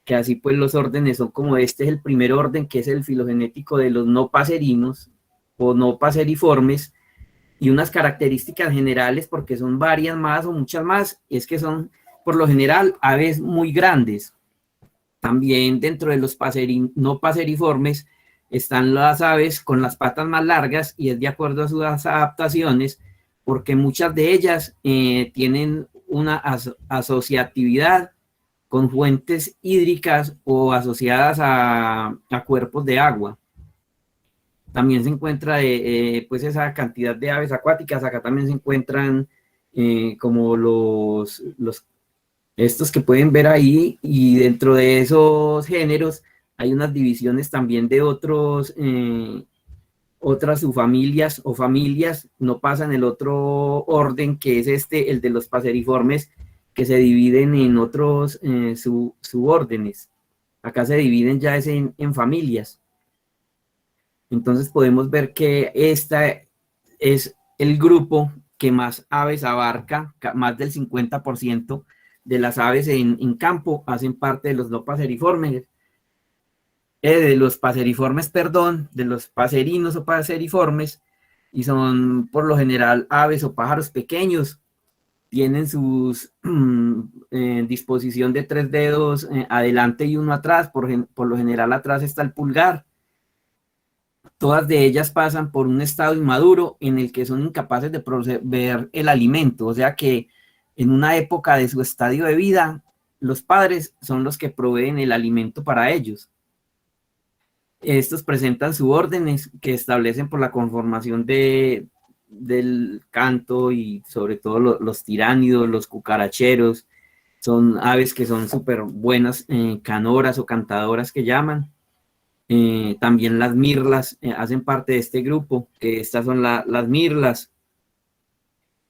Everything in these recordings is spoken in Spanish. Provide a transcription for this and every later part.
que así pues los órdenes son como este es el primer orden, que es el filogenético de los no paserinos o no paseriformes, y unas características generales, porque son varias más o muchas más, es que son por lo general aves muy grandes. También dentro de los no paseriformes están las aves con las patas más largas, y es de acuerdo a sus adaptaciones, porque muchas de ellas tienen una asociatividad con fuentes hídricas o asociadas a cuerpos de agua. También se encuentra pues esa cantidad de aves acuáticas. Acá también se encuentran como estos que pueden ver ahí, y dentro de esos géneros hay unas divisiones también de otras subfamilias o familias. No pasan el otro orden, que es el de los paseriformes, que se dividen en otros subórdenes. Acá se dividen ya en familias. Entonces podemos ver que esta es el grupo que más aves abarca. Más del 50% de las aves en campo hacen parte de los no paseriformes, de los paserinos o paseriformes, y son por lo general aves o pájaros pequeños. Tienen sus disposición de 3 dedos adelante y uno atrás. Por lo general atrás está el pulgar. Todas de ellas pasan por un estado inmaduro en el que son incapaces de proceder el alimento, o sea que en una época de su estadio de vida, los padres son los que proveen el alimento para ellos. Estos presentan subórdenes que establecen por la conformación del canto, y sobre todo los tiránidos, los cucaracheros. Son aves que son súper buenas canoras o cantadoras que llaman. También las mirlas hacen parte de este grupo, que estas son las mirlas.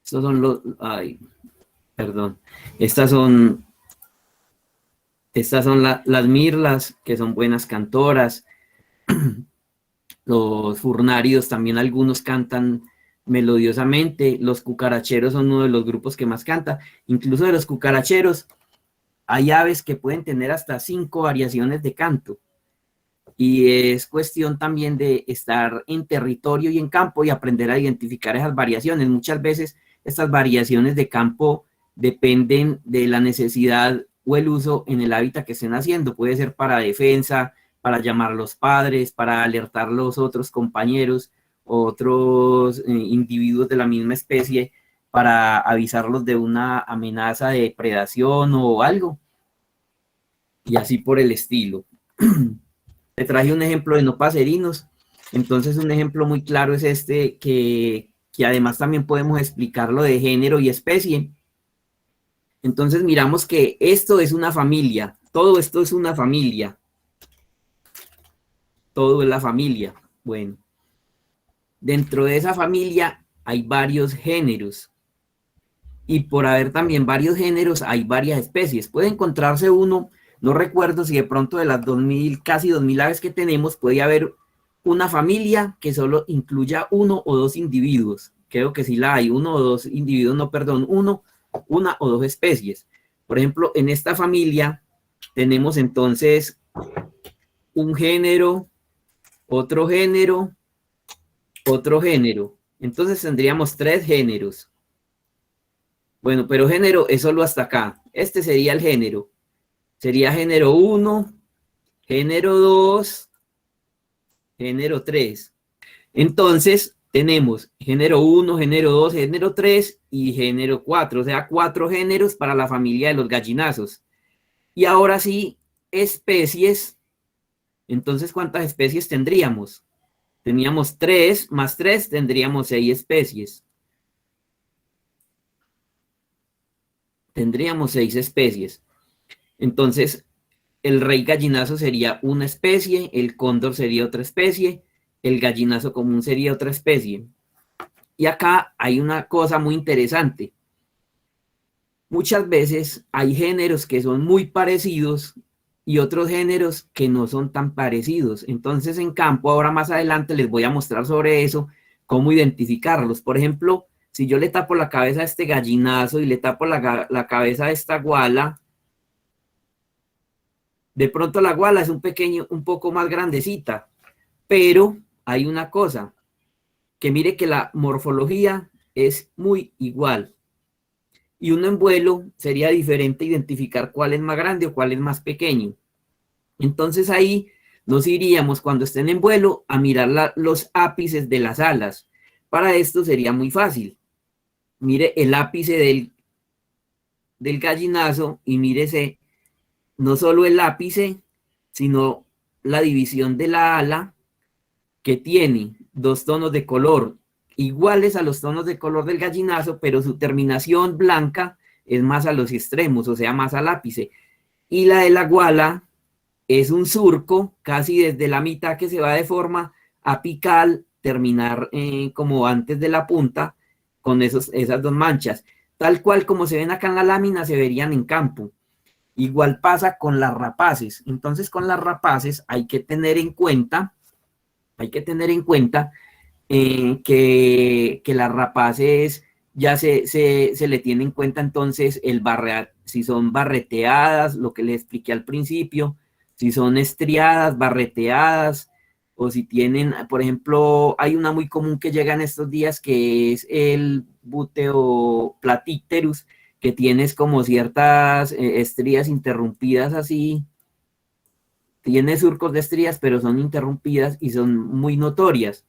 Estos son perdón. Estas son las mirlas, que son buenas cantoras. Los furnáridos también, algunos cantan melodiosamente. Los cucaracheros son uno de los grupos que más canta. Incluso de los cucaracheros hay aves que pueden tener hasta 5 variaciones de canto. Y es cuestión también de estar en territorio y en campo y aprender a identificar esas variaciones. Muchas veces estas variaciones de campo dependen de la necesidad o el uso en el hábitat que estén haciendo. Puede ser para defensa, para llamar a los padres, para alertar a los otros compañeros, otros individuos de la misma especie, para avisarlos de una amenaza de predación o algo, y así por el estilo. Te traje un ejemplo de no paserinos. Entonces un ejemplo muy claro es que además también podemos explicarlo de género y especie. Entonces miramos que esto es una familia, todo esto es una familia, todo es la familia. Bueno, dentro de esa familia hay varios géneros, y por haber también varios géneros hay varias especies. Puede encontrarse uno, no recuerdo si de pronto de las 2000, casi 2000 aves que tenemos, puede haber una familia que solo incluya 1 o 2 individuos. Creo que sí la hay, 1 o 2 individuos, no, perdón, una o 2 especies. Por ejemplo, en esta familia tenemos entonces un género, otro género, otro género. Entonces tendríamos 3 géneros. Bueno, pero género es solo hasta acá. Este sería el género. Sería género 1, género 2, género 3. Entonces, tenemos género 1, género 2, género 3 y género 4. O sea, 4 géneros para la familia de los gallinazos. Y ahora sí, especies. Entonces, ¿cuántas especies tendríamos? Teníamos 3 más 3, tendríamos 6 especies. Tendríamos 6 especies. Entonces, el rey gallinazo sería una especie, el cóndor sería otra especie, el gallinazo común sería otra especie. Y acá hay una cosa muy interesante. Muchas veces hay géneros que son muy parecidos y otros géneros que no son tan parecidos. Entonces, en campo, ahora más adelante les voy a mostrar sobre eso, cómo identificarlos. Por ejemplo, si yo le tapo la cabeza a este gallinazo y le tapo la cabeza a esta guala, De pronto la guala es un poco más grandecita, pero hay una cosa, que mire que la morfología es muy igual. Y uno en vuelo sería diferente identificar cuál es más grande o cuál es más pequeño. Entonces ahí nos iríamos cuando estén en vuelo a mirar los ápices de las alas. Para esto sería muy fácil. Mire el ápice del gallinazo y mírese no solo el ápice, sino la división de la ala, que tiene dos tonos de color iguales a los tonos de color del gallinazo, pero su terminación blanca es más a los extremos, o sea, más al ápice. Y la de la guala es un surco casi desde la mitad que se va de forma apical, terminar como antes de la punta, con esas dos manchas. Tal cual como se ven acá en la lámina, se verían en campo. Igual pasa con las rapaces. Entonces, con las rapaces hay que tener en cuenta que las rapaces ya se le tiene en cuenta entonces si son barreteadas, lo que le expliqué al principio, si son estriadas, barreteadas, o si tienen, por ejemplo, hay una muy común que llega en estos días que es el buteo platypterus, que tienes como ciertas estrías interrumpidas así, tiene surcos de estrías, pero son interrumpidas y son muy notorias.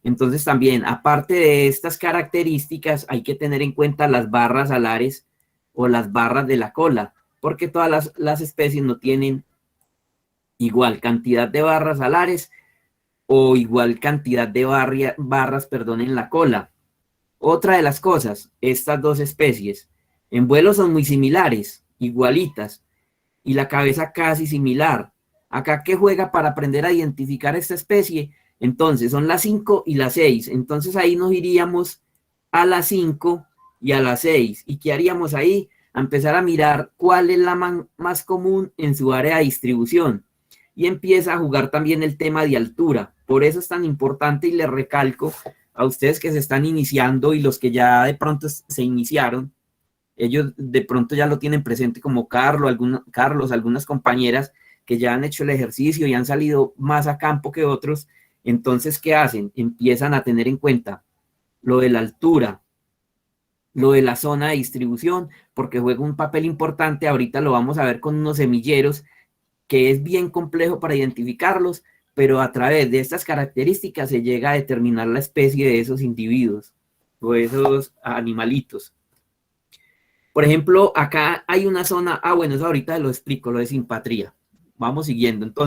Entonces también, aparte de estas características, hay que tener en cuenta las barras alares o las barras de la cola, porque todas las especies no tienen igual cantidad de barras alares o igual cantidad de barras, perdón, en la cola. Otra de las cosas, estas dos especies en vuelo son muy similares, igualitas, y la cabeza casi similar. Acá que juega para aprender a identificar esta especie, entonces son las 5 y las 6. Entonces ahí nos iríamos a las 5 y a las 6. ¿Y qué haríamos ahí? A empezar a mirar cuál es la más común en su área de distribución. Y empieza a jugar también el tema de altura. Por eso es tan importante y les recalco a ustedes que se están iniciando y los que ya de pronto se iniciaron, ellos de pronto ya lo tienen presente como Carlos, algunas compañeras que ya han hecho el ejercicio y han salido más a campo que otros. Entonces, ¿qué hacen? Empiezan a tener en cuenta lo de la altura, lo de la zona de distribución, porque juega un papel importante. Ahorita lo vamos a ver con unos semilleros, que es bien complejo para identificarlos, pero a través de estas características se llega a determinar la especie de esos individuos o esos animalitos. Por ejemplo, acá hay una zona, bueno, eso ahorita lo explico, lo de simpatría. Vamos siguiendo. Entonces,